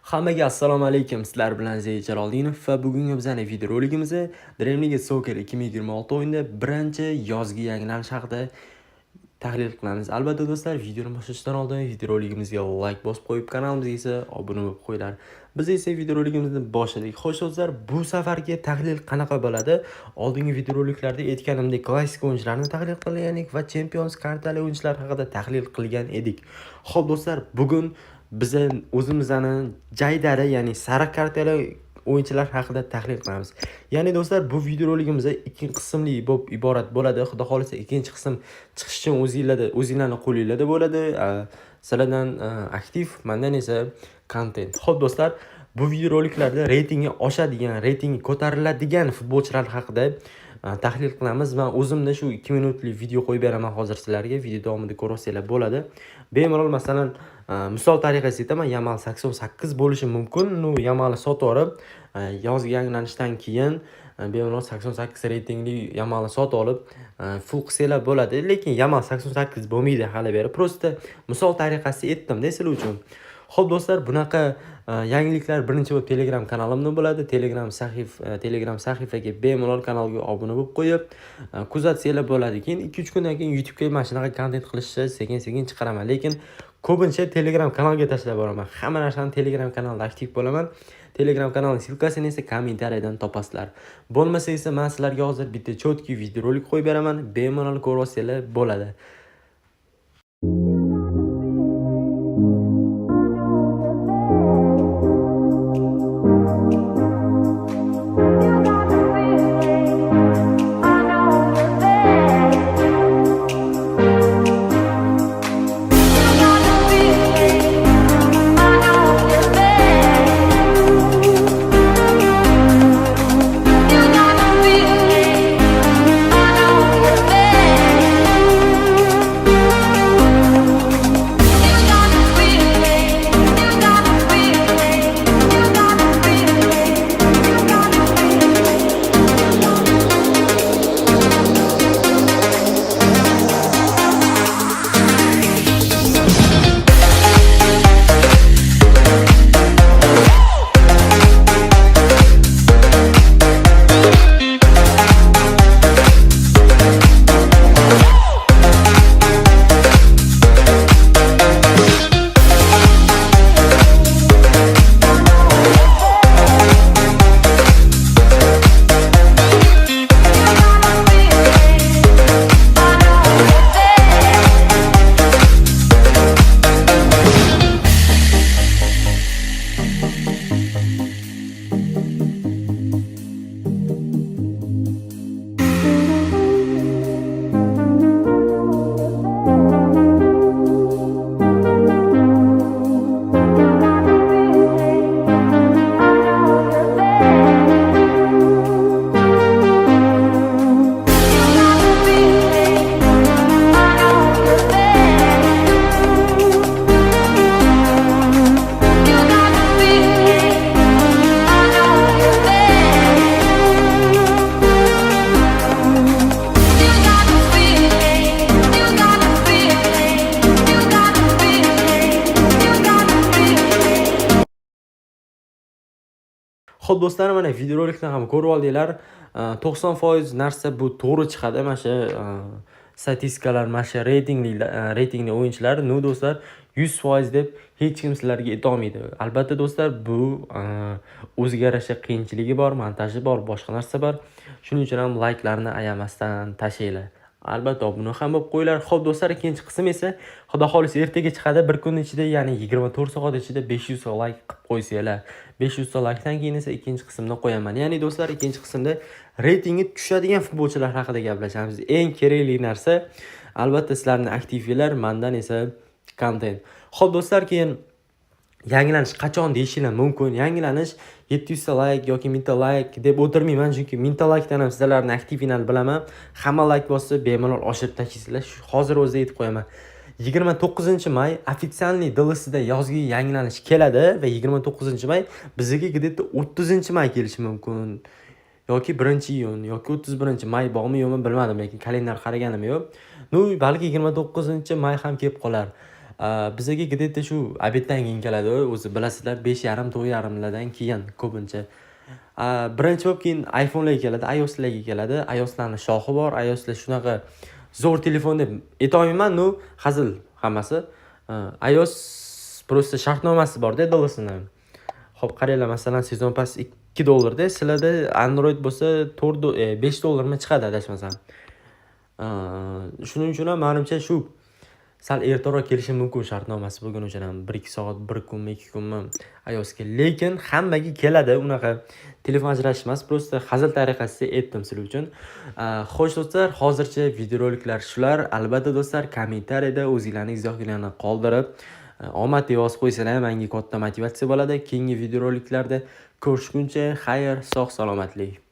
Hammaga assalomu alaykum. Sizlar bilan Zeyd Jaloliddinov va bugungi bizning videoroligimizda Dream League Soccer 2026 o'yinida birinchi yozgi yangilanish haqida tahlil qilamiz. Albatta do'stlar, videoni boshlashdan oldin videoroligimizga like bosib qo'yib, kanalimizga esa obuna bo'lib qo'yinglar. Biz esa videoroligimizni boshladik. Xo'sh do'stlar, bu safargi tahlil qanaqa bo'ladi? Oldingi videoroliklarda aytganimdek klassik o'yinchilarni tahlil qilgan edik va Champions kartali o'yinchilar haqida tahlil qilgan edik. Xo'p do'stlar, bugun biz o'zimizni jaydari, ya'ni sariq kartali o'yinchilar haqida tahlil qilamiz. Ya'ni do'stlar, bu videoroligimiz ikki qismli bo'lib iborat bo'ladi. Xudo xolisa ikkinchi qism chiqish uchun o'zingizlarning qo'lingizda bo'ladi. Sizlardan aktiv, mendan esa kontent. Xo'p do'stlar, bu videoroliklarda reytingi oshadigan, reytingi ko'tariladigan futbolchilar haqida tahlil qilamiz. Men o'zimda shu 2 minutlik video qo'yib beraman hozir sizlarga. Video davomida ko'rasizlar bo'ladi. Bemalol masalan misol tariqasida aytaman, Yamal 88 bo'lishi mumkin. Yamalni sotib olib, yozgi yangilanishdan keyin bemalol 88 reytingli Yamalni sotib olib, full qilsalar bo'ladi. Lekin Yamal 88 bo'lmaydi hali beri. Prosta misol tariqasida aytdim-da sizlar uchun. Xo'p do'stlar, bunaqa yangiliklar birinchi bo'lib Telegram kanalimda bo'ladi. Telegram sahifaga bemalol kanalga obuna bo'lib qo'yib, kuzatsanglar bo'ladi. Keyin 2-3 kundan keyin YouTube'ga mana shunaqa kontent qilishni sekin-sekin chiqaraman. Lekin ko'pincha Telegram kanalga tashlab boraman. Hamma narsani Telegram kanalda aktiv bo'laman. Telegram kanalining silkasini esa kommentariyadan topasizlar. Bo'lmasa esa men sizlarga hozir bitta chotki videorolik qo'yib beraman. Bemalol ko'rasizlar bo'ladi. Xo'p do'stlar, mana videorolikni ham ko'rib oldinglar. 90% narsa bu to'g'ri chiqadi. Mana shu statistikalar, mana shu reytingli o'yinchilar, do'stlar 100% deb hech kim sizlarga ayta olmaydi. Albatta do'stlar, bu o'ziga yarasha qiyinchiligi bor, montaji bor, boshqa narsa bor. Shuning uchun ham like'larni ayamasdan tashlaylar. Albatta buni ham bo'lib qo'yinglar. Xo'p do'stlar, ikkinchi qism esa xudo xolisa ertaga chiqadi. Bir kun ichida, ya'ni 24 soat ichida 500 like qilib qo'ysanglar. 500 likedan keyin esa ikkinchi qismni qo'yaman. Ya'ni do'stlar, ikkinchi qismda reytingi tushadigan futbolchilar haqida gaplashamiz. Eng kerakli narsa albatta sizlarning aktivinglar, mendan esa kontent. Xo'p do'stlar, keyin yangilanish qachon deyishinglar mumkin. Yangilanish 700 like yoki 1000 like deb o'tirmayman, chunki 1000 like dan ham sizlarning aktivingizni bilaman. Hamma like bossa bemalol oshirib tashlaysizlar. Hozir o'zida aytib qo'yaman. 29-may ofitsialniy DLSda yozgi yangilanish keladi va 29-may bizga где-то 30-may kelishi mumkin. Yoki 1-iyun yoki 31-may bormi yo'qmi bilmadim, lekin kalendar qaraganim yo'q. Balki 29-may ham kelib qolar. Bizga где-то shu obeddan keyin keladi, o'zi bilasizlar 5:30 4:30lardan keyin ko'pincha. Birinchi bo'lib keyin iPhone'larga keladi, iOS'larga keladi. iOS'larning shoxi bor. iOS'lar shunaqa zo'r telefon deb aytolmayman, hazil hammasi. iOS просто shartnomasi bor-da dolosini. Xo'p, qaranglar, masalan, Season Pass $2 sizlarda Android bo'lsa $5 chiqadi adashmasam. Shuning uchun ham menimcha shu sal ertaroq kelishi mumkin shartnomasi bo'lgani uchun ham 1-2 soat, 1 kunmi, 2 kunmi iOS'ga. Lekin hammaga keladi, unaqa telefon ajratish emas, просто hazil tariqasida aytdim sizlar uchun. Xo'sh do'stlar, hozircha videoroliklar shular. Albatta do'stlar, kommentariyada o'zingizlarning izohlaringizni qoldirib, omad yozib qo'ysanglar menga katta motivatsiya bo'ladi. Keyingi videoroliklarda ko'rishguncha, xayr, sog' salomatlik.